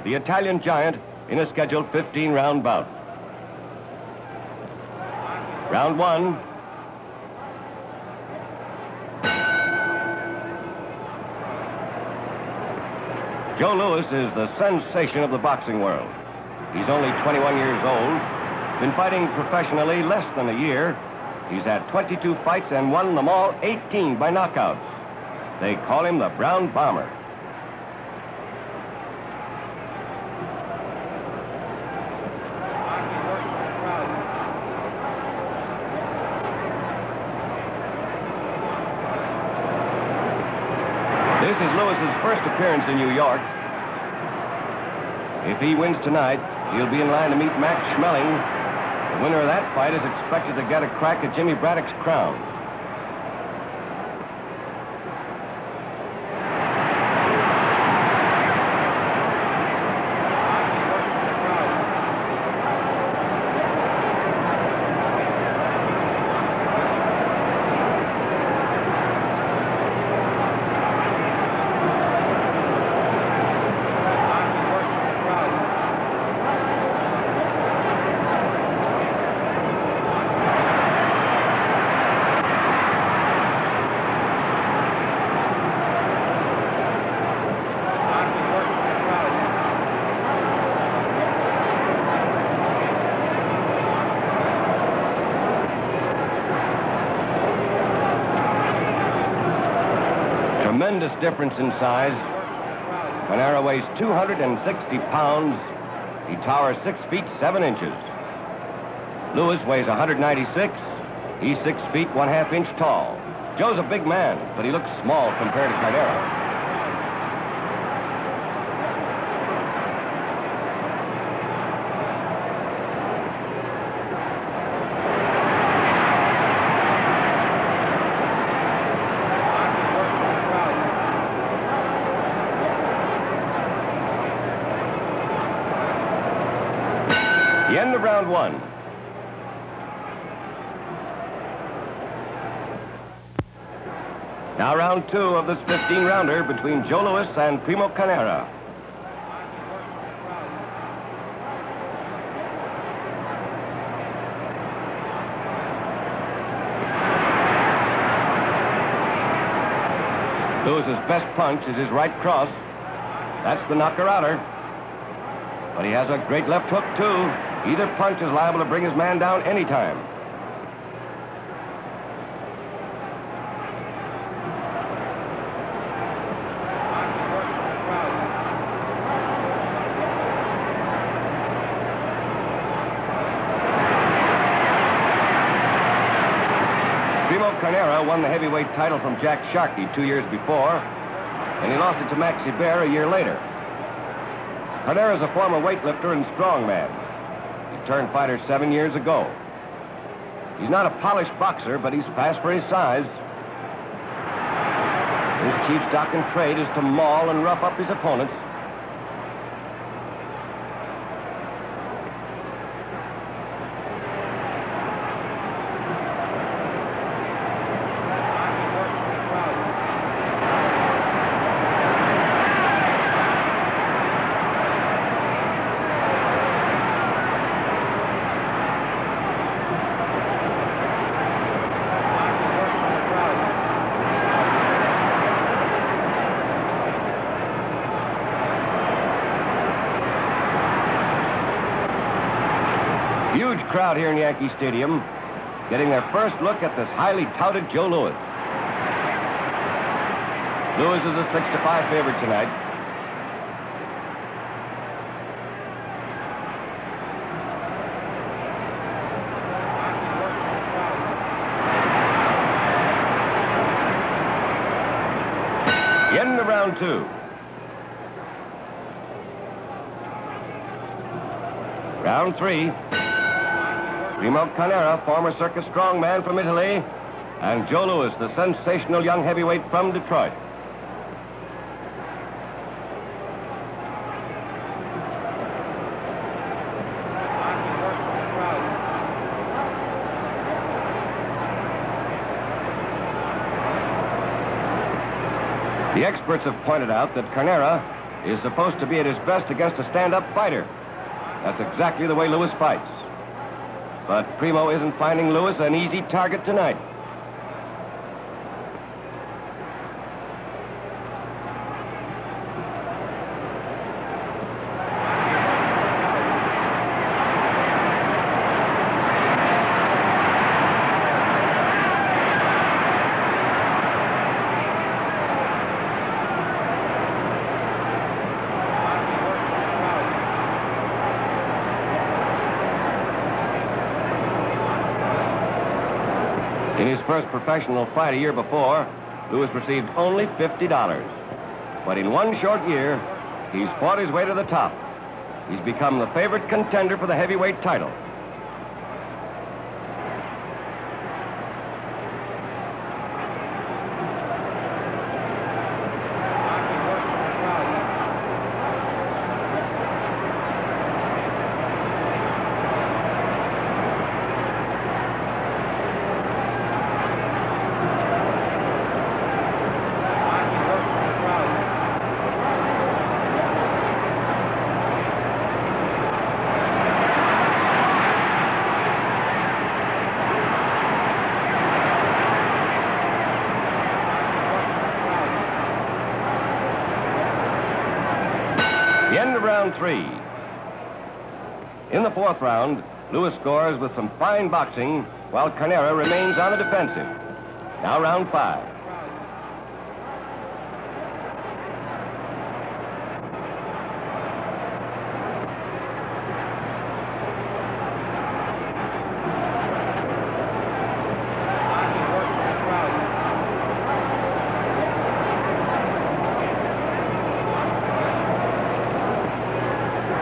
the Italian giant, in a scheduled 15-round bout. Round one. Joe Louis is the sensation of the boxing world. He's only 21 years old, been fighting professionally less than a year. He's had 22 fights and won them all 18 by knockouts. They call him the Brown Bomber. This is Lewis's first appearance in New York. If he wins tonight, he'll be in line to meet Max Schmeling. The winner of that fight is expected to get a crack at Jimmy Braddock's crown. Tremendous difference in size. Carnera weighs 260 pounds. He towers 6 feet 7 inches. Louis weighs 196. He's 6 feet 1/2 inch tall. Joe's a big man, but he looks small compared to Carnera. The end of round one. Now round two of this 15-rounder between Joe Louis and Primo Carnera. Louis's best punch is his right cross. That's the knocker-outer. But he has a great left hook, too. Either punch is liable to bring his man down anytime. Primo Carnera won the heavyweight title from Jack Sharkey 2 years before, and he lost it to Maxie Bear a year later. Carnera is a former weightlifter and strongman. He turned fighter 7 years ago. He's not a polished boxer, but he's fast for his size. His chief stock and trade is to maul and rough up his opponents. Huge crowd here in Yankee Stadium, getting their first look at this highly touted Joe Louis. Louis is a 6-5 favorite tonight. The end of round two. Round three. Primo Carnera, former circus strongman from Italy, and Joe Louis, the sensational young heavyweight from Detroit. The experts have pointed out that Carnera is supposed to be at his best against a stand-up fighter. That's exactly the way Lewis fights. But Primo isn't finding Lewis an easy target tonight. In his first professional fight a year before, Lewis received only $50. But in one short year, he's fought his way to the top. He's become the favorite contender for the heavyweight title. The end of round 3. In the 4th round, Lewis scores with some fine boxing, while Carnera remains on the defensive. Now round 5.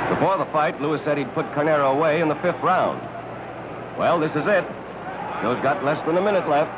Before the fight, Lewis said he'd put Carnera away in the 5th round. Well, this is it. Joe's got less than a minute left.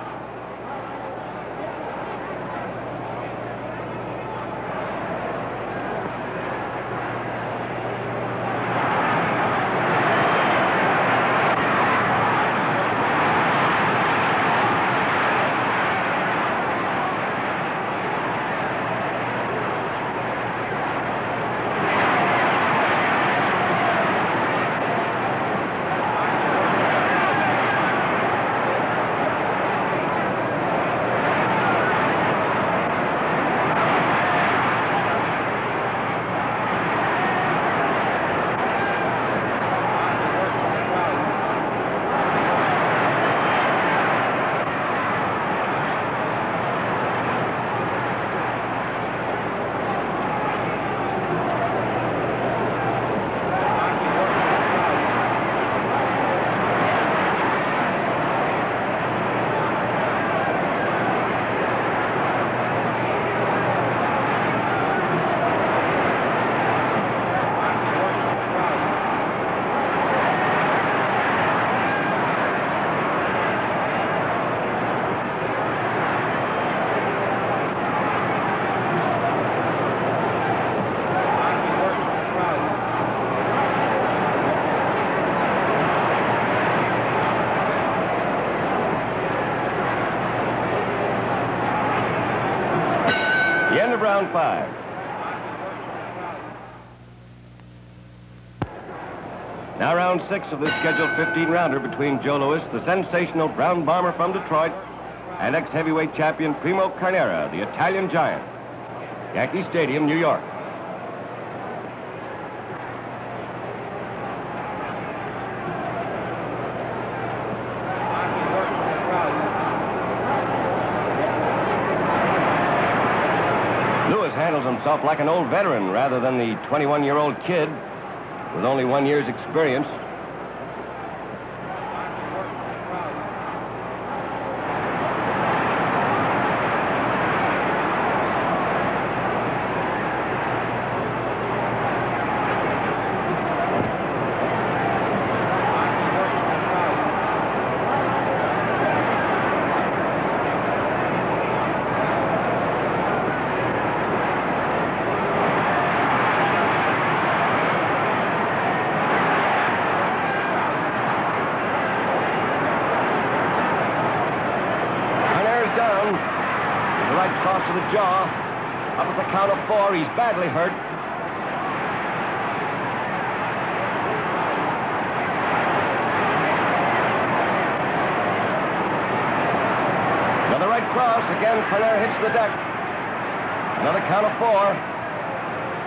The end of round 5. Now round 6 of this scheduled 15-rounder between Joe Louis, the sensational brown bomber from Detroit, and ex-heavyweight champion Primo Carnera, the Italian giant. Yankee Stadium, New York. Lewis handles himself like an old veteran rather than the 21-year-old kid with only 1 year's experience. Down. There's a right cross to the jaw. Up at the count of 4, he's badly hurt. across. Again, Carnera hits the deck. Another count of 4.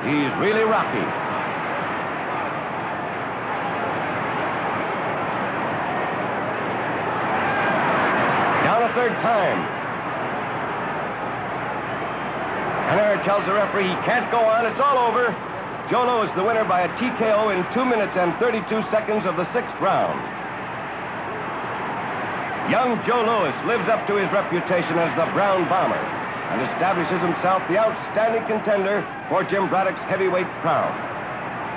He's really rocky. Down a third time. Carnera tells the referee he can't go on. It's all over. Joe Louis, the winner by a TKO in 2 minutes and 32 seconds of the 6th round. Young Joe Louis lives up to his reputation as the Brown Bomber and establishes himself the outstanding contender for Jim Braddock's heavyweight crown.